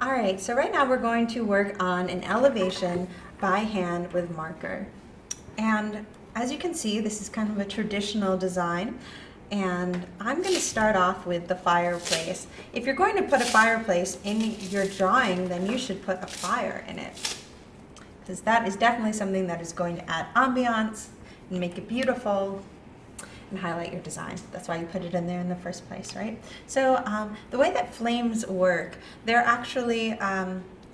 All right, so right now we're going to work on an elevation by hand with marker. And as you can see, this is kind of a traditional design. And I'm going to start off with the fireplace. If you're going to put a fireplace in your drawing, then you should put a fire in it, because that is definitely something that is going to add ambiance and make it beautiful and highlight your design. That's why you put it in there in the first place, right? So the way that flames work, they're actually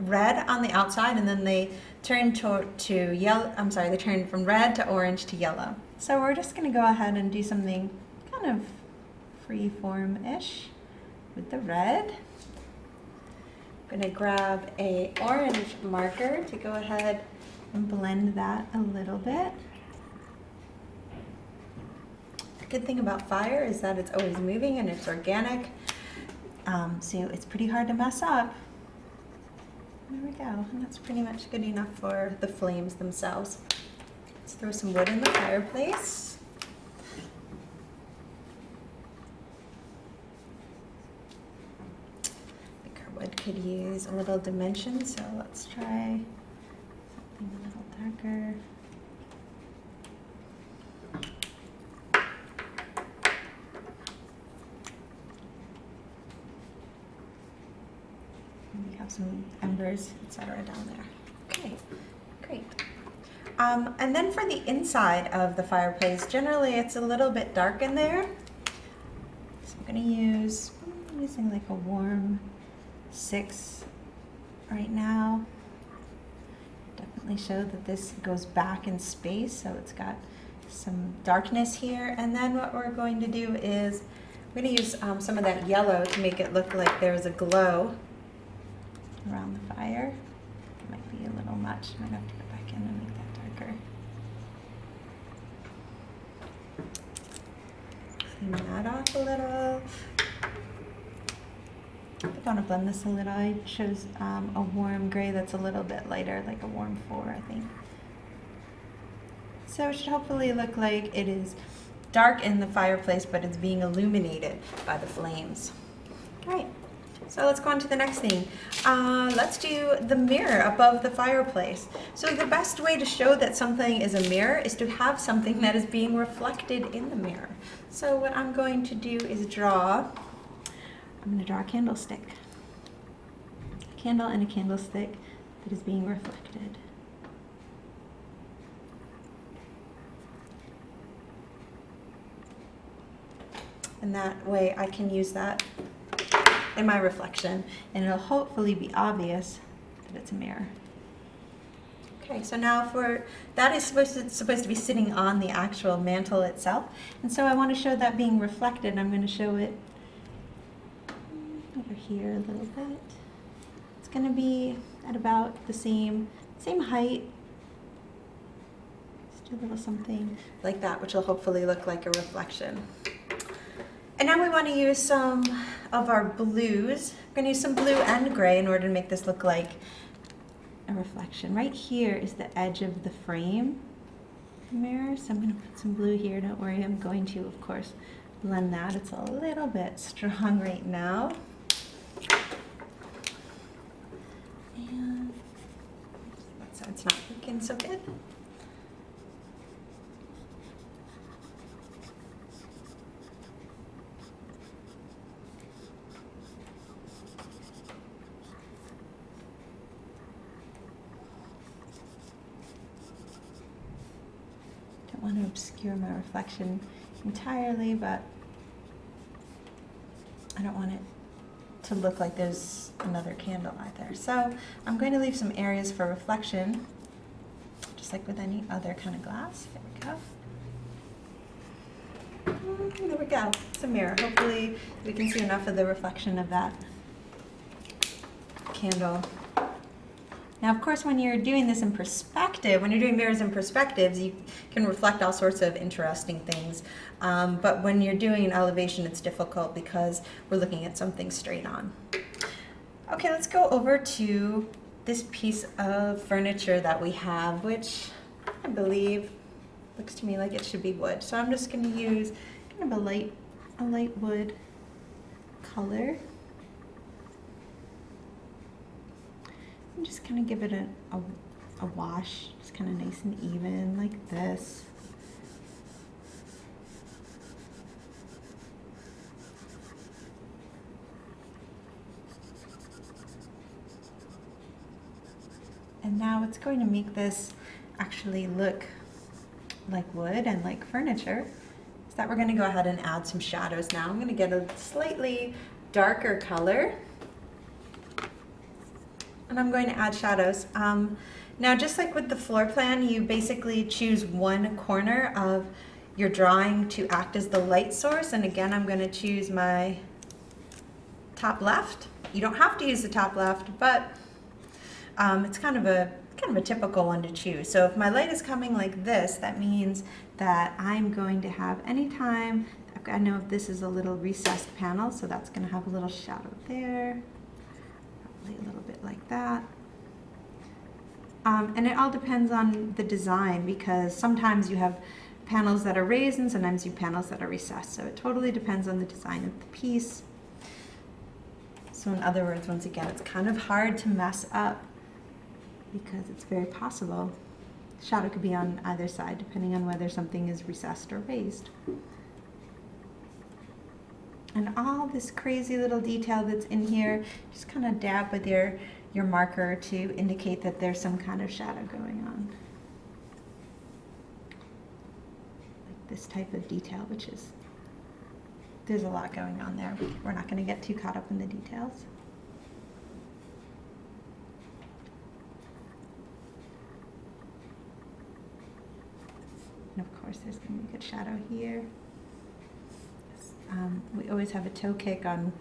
red on the outside, and then they turn to yellow. I'm sorry, they turn from red to orange to yellow. So we're just going to go ahead and do something kind of free-form-ish with the red. I'm going to grab a orange marker to go ahead and blend that a little bit. Good thing about fire is that it's always moving and it's organic, so it's pretty hard to mess up. There we go, and that's pretty much good enough for the flames themselves. Let's throw some wood in the fireplace. I think our wood could use a little dimension, so let's try something a little darker. We have some embers, etc. down there. Okay, great. And then for the inside of the fireplace, generally it's a little bit dark in there. So I'm using like a warm 6 right now. Definitely show that this goes back in space, so it's got some darkness here. And then what we're going to do is we're going to use some of that yellow to make it look like there's a glow around the fire. It might be a little much. Might have to go back in and make that darker. Clean that off a little. I want to blend this a little. I chose a warm gray that's a little bit lighter, like a warm 4, I think. So it should hopefully look like it is dark in the fireplace, but it's being illuminated by the flames. All right. So let's go on to the next thing. Let's do the mirror above the fireplace. So the best way to show that something is a mirror is to have something that is being reflected in the mirror. So what I'm going to do is I'm going to draw a candlestick. A candle and a candlestick that is being reflected. And that way I can use that in my reflection, and it'll hopefully be obvious that it's a mirror. Okay, so now that is supposed to be sitting on the actual mantle itself, and so I want to show that being reflected. I'm going to show it over here a little bit. It's going to be at about the same height. Just do a little something like that, which will hopefully look like a reflection. And now we want to use some of our blues. We're going to use some blue and gray in order to make this look like a reflection. Right here is the edge of the frame mirror, so I'm going to put some blue here. Don't worry, I'm going to, of course, blend that. It's a little bit strong right now. And that side's not looking so good. I want to obscure my reflection entirely, but I don't want it to look like there's another candle either. So I'm going to leave some areas for reflection, just like with any other kind of glass. There we go. There we go. It's a mirror. Hopefully we can see enough of the reflection of that candle. Now, of course, when you're doing this in perspective, when you're doing mirrors in perspectives, you can reflect all sorts of interesting things. But when you're doing an elevation, it's difficult because we're looking at something straight on. Okay, let's go over to this piece of furniture that we have, which I believe looks to me like it should be wood. So I'm just going to use kind of a light wood color. And just kind of give it a wash, just kind of nice and even like this. And now it's going to make this actually look like wood and like furniture. So that we're going to go ahead and add some shadows now. I'm going to get a slightly darker color. And I'm going to add shadows. Now, just like with the floor plan, you basically choose one corner of your drawing to act as the light source. And again, I'm going to choose my top left. You don't have to use the top left, but it's kind of a typical one to choose. So if my light is coming like this, that means that I'm going to have, anytime, I know if this is a little recessed panel, so that's going to have a little shadow there, probably a little bit like that. And it all depends on the design, because sometimes you have panels that are raised and sometimes you have panels that are recessed. So it totally depends on the design of the piece. So in other words, once again, it's kind of hard to mess up because it's very possible. Shadow could be on either side depending on whether something is recessed or raised. And all this crazy little detail that's in here, just kind of dab with your marker to indicate that there's some kind of shadow going on. Like this type of detail, which is, there's a lot going on there. We're not going to get too caught up in the details. And of course, there's going to be a good shadow here. We always have a toe kick on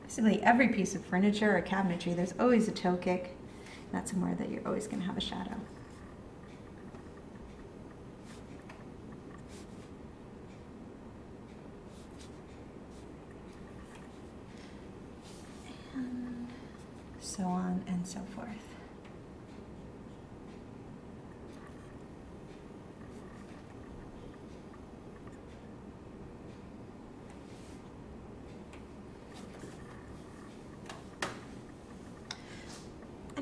basically every piece of furniture or cabinetry. There's always a toe kick. That's somewhere that you're always going to have a shadow. And so on and so forth.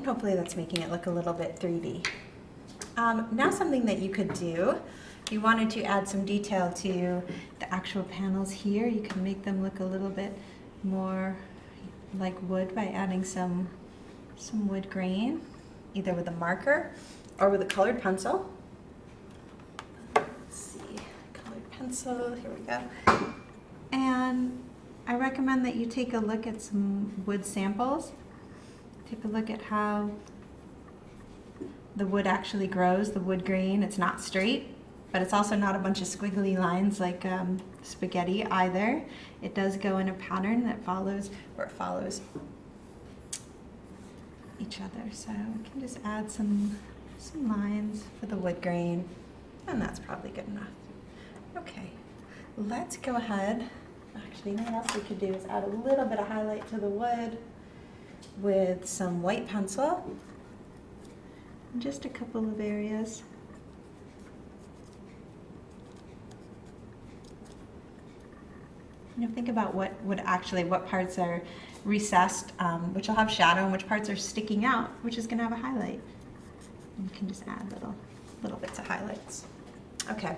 Hopefully that's making it look a little bit 3D. Now something that you could do, if you wanted to add some detail to the actual panels here, you can make them look a little bit more like wood by adding some wood grain, either with a marker or with a colored pencil. Let's see, colored pencil, here we go. And I recommend that you take a look at some wood samples. Take a look at how the wood actually grows, the wood grain. It's not straight, but it's also not a bunch of squiggly lines like spaghetti either. It does go in a pattern that follows each other. So we can just add some lines for the wood grain, and that's probably good enough. Okay, let's go ahead. Actually, you know what else we could do is add a little bit of highlight to the wood with some white pencil in just a couple of areas. Think about what parts are recessed, which will have shadow, and which parts are sticking out, which is going to have a highlight. And you can just add little bits of highlights. Okay,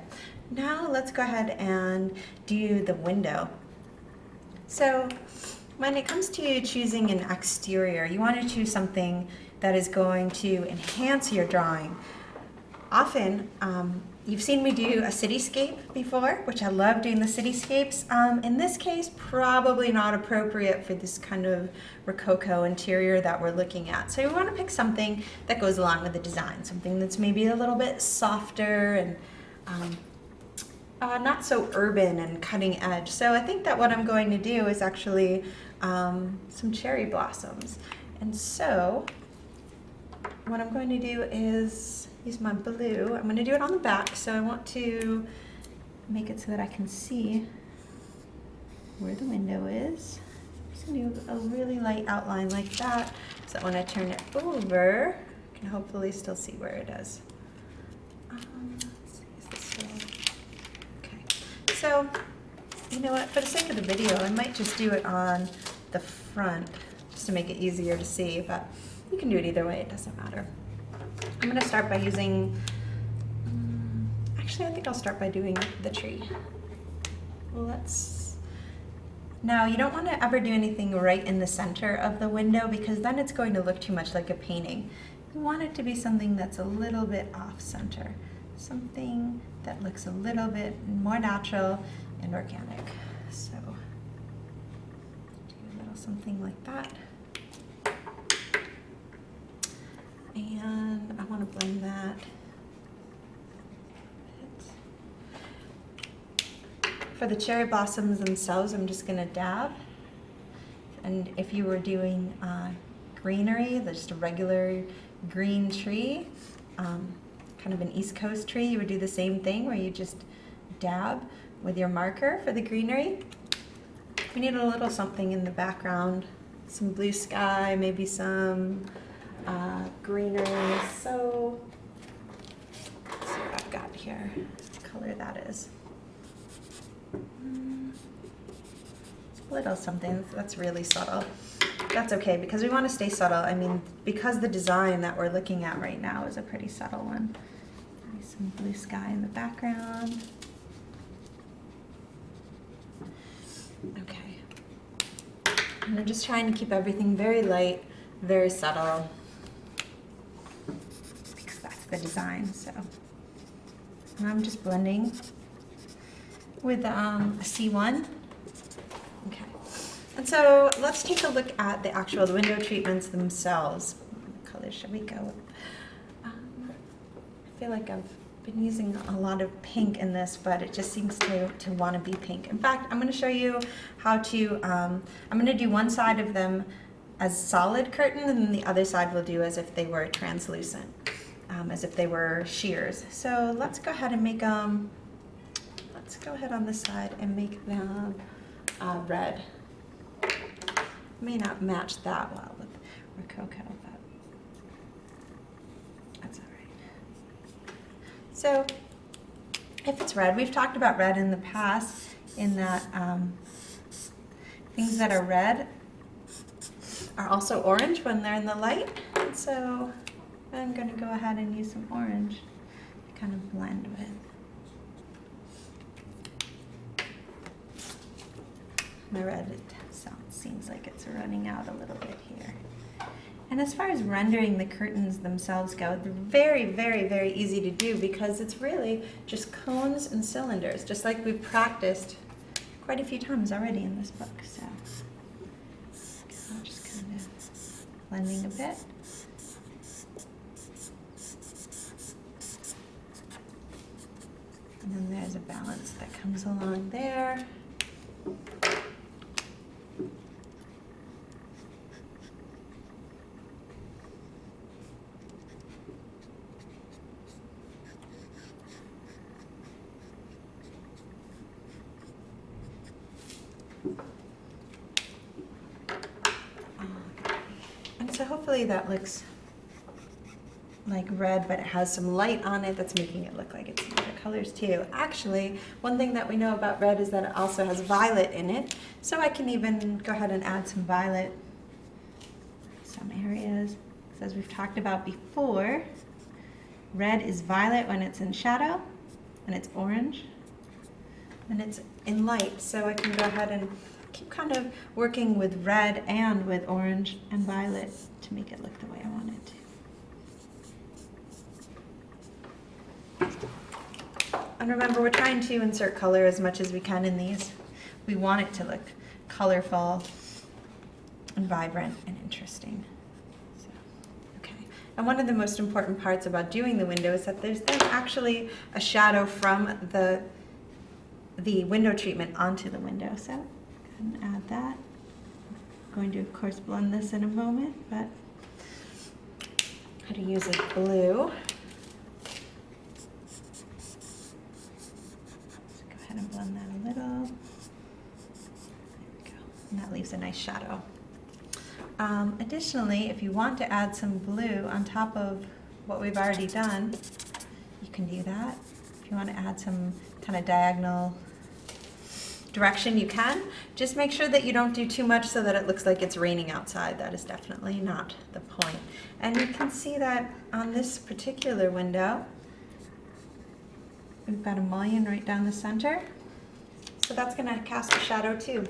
now let's go ahead and do the window. So when it comes to choosing an exterior, you want to choose something that is going to enhance your drawing. Often, you've seen me do a cityscape before, which I love doing the cityscapes. In this case, probably not appropriate for this kind of Rococo interior that we're looking at. So you want to pick something that goes along with the design, something that's maybe a little bit softer and not so urban and cutting edge. So I think that what I'm going to do is actually some cherry blossoms. And so what I'm going to do is use my blue. I'm going to do it on the back, so I want to make it so that I can see where the window is. I'm just going to do a really light outline like that, so that when I turn it over, I can hopefully still see where it is. Let's see, is this still... Okay. So, you know what, for the sake of the video, I might just do it on the front just to make it easier to see, but you can do it either way, it doesn't matter. I'm going to start by using, actually I think I'll start by doing the tree. Now you don't want to ever do anything right in the center of the window because then it's going to look too much like a painting. You want it to be something that's a little bit off center, something that looks a little bit more natural and organic. So do a little something like that. And I want to blend that. For the cherry blossoms themselves, I'm just going to dab. And if you were doing greenery, just a regular green tree, kind of an East Coast tree, you would do the same thing where you just dab with your marker for the greenery. We need a little something in the background, some blue sky, maybe some greenery. So let's see what I've got here, what color that is. A little something that's really subtle. That's okay because we want to stay subtle. I mean, because the design that we're looking at right now is a pretty subtle one. Maybe some blue sky in the background. Okay. And I'm just trying to keep everything very light, very subtle, because that's the design. So and I'm just blending with a C1. Okay, and so let's take a look at the actual window treatments themselves. What color should we go with? I feel like I've been using a lot of pink in this, but it just seems to want to be pink. In fact, I'm going to show you how to, I'm going to do one side of them as solid curtain, and then the other side we'll do as if they were translucent, as if they were shears. So let's go ahead and make them, let's go ahead on this side and make them red. May not match that well with Rococo, but that's all right. So if it's red, we've talked about red in the past in that things that are red are also orange when they're in the light. And so I'm going to go ahead and use some orange to kind of blend with. My red seems like it's running out a little bit here. And as far as rendering the curtains themselves go, they're very, very, very easy to do because it's really just cones and cylinders, just like we've practiced quite a few times already in this book. So I'm just kind of blending a bit. And then there's a balance that comes along there. And so hopefully that looks like red, but it has some light on it that's making it look like it's some other colors too. Actually, one thing that we know about red is that it also has violet in it. So I can even go ahead and add some violet in some areas. So as we've talked about before, red is violet when it's in shadow, and it's orange when it's in light. So I can go ahead and keep kind of working with red and with orange and violet to make it look the way I want it to. And remember, we're trying to insert color as much as we can in these. We want it to look colorful and vibrant and interesting. So, okay. And one of the most important parts about doing the window is that there's then actually a shadow from the window treatment onto the window. So go ahead and add that. I'm going to, of course, blend this in a moment, but how to use a blue. And blend that a little. There we go. And that leaves a nice shadow. Additionally, if you want to add some blue on top of what we've already done, you can do that. If you want to add some kind of diagonal direction you can. Just make sure that you don't do too much so that it looks like it's raining outside. That is definitely not the point. And you can see that on this particular window, we've got a mullion right down the center. So that's gonna cast a shadow too.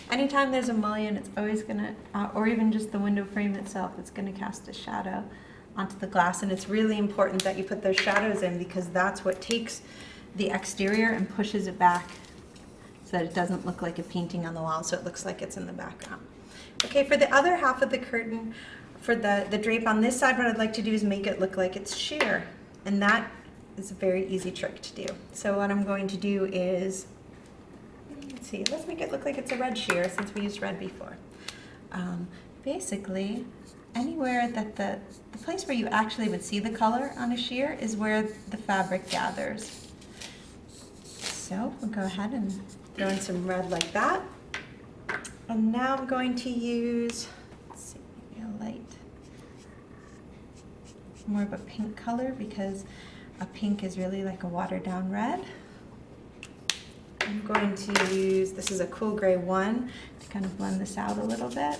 Anytime there's a mullion, it's always gonna, or even just the window frame itself, it's gonna cast a shadow onto the glass. And it's really important that you put those shadows in because that's what takes the exterior and pushes it back so that it doesn't look like a painting on the wall, so it looks like it's in the background. Okay, for the other half of the curtain, for the drape on this side, what I'd like to do is make it look like it's sheer. And that is a very easy trick to do. So what I'm going to do is, let's see, let's make it look like it's a red sheer since we used red before. Basically, anywhere that the place where you actually would see the color on a sheer is where the fabric gathers. So we'll go ahead and throw in some red like that. And now I'm going to use, let's see, maybe a light, more of a pink color because a pink is really like a watered down red. I'm going to use, this is a cool gray 1 to kind of blend this out a little bit.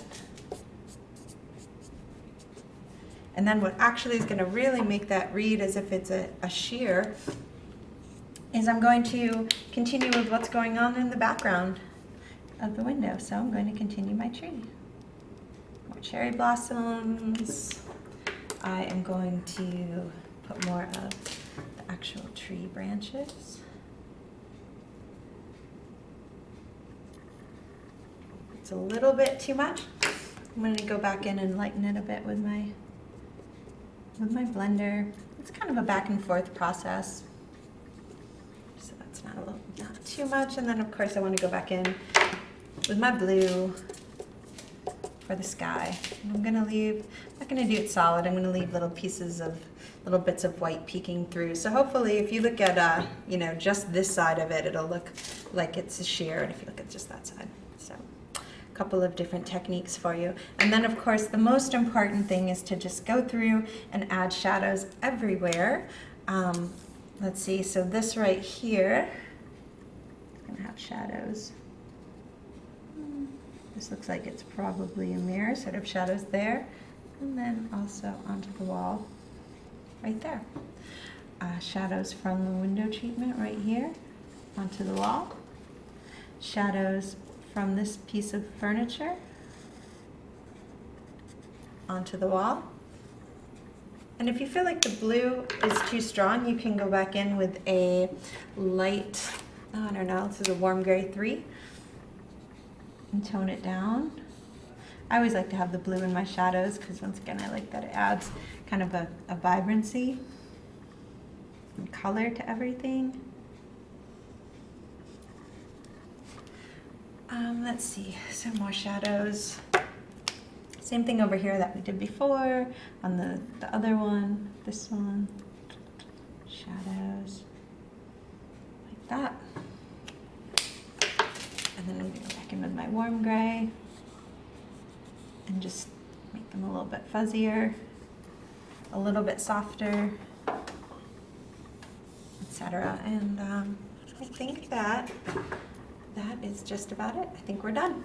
And then what actually is going to really make that read as if it's a sheer is I'm going to continue with what's going on in the background of the window. So I'm going to continue my tree. More cherry blossoms. I am going to put more of the actual tree branches. It's a little bit too much. I'm going to go back in and lighten it a bit with my blender. It's kind of a back and forth process. So that's not too much. And then of course I want to go back in with my blue for the sky. And I'm gonna leave, I'm not gonna do it solid, I'm gonna leave little bits of white peeking through. So hopefully if you look at, just this side of it, it'll look like it's a sheer, and if you look at just that side. So a couple of different techniques for you. And then of course the most important thing is to just go through and add shadows everywhere. Let's see, so this right here is gonna have shadows. This looks like it's probably a mirror, sort of shadows there, and then also onto the wall right there. Shadows from the window treatment right here onto the wall. Shadows from this piece of furniture onto the wall. And if you feel like the blue is too strong, you can go back in with a light, I don't know, this is a warm gray 3. And tone it down. I always like to have the blue in my shadows because once again I like that it adds kind of a vibrancy and color to everything. Let's see, some more shadows. Same thing over here that we did before on the other one, this one. Shadows like that. And then I'm going to go back in with my warm gray and just make them a little bit fuzzier, a little bit softer, etc. And I think that is just about it. I think we're done.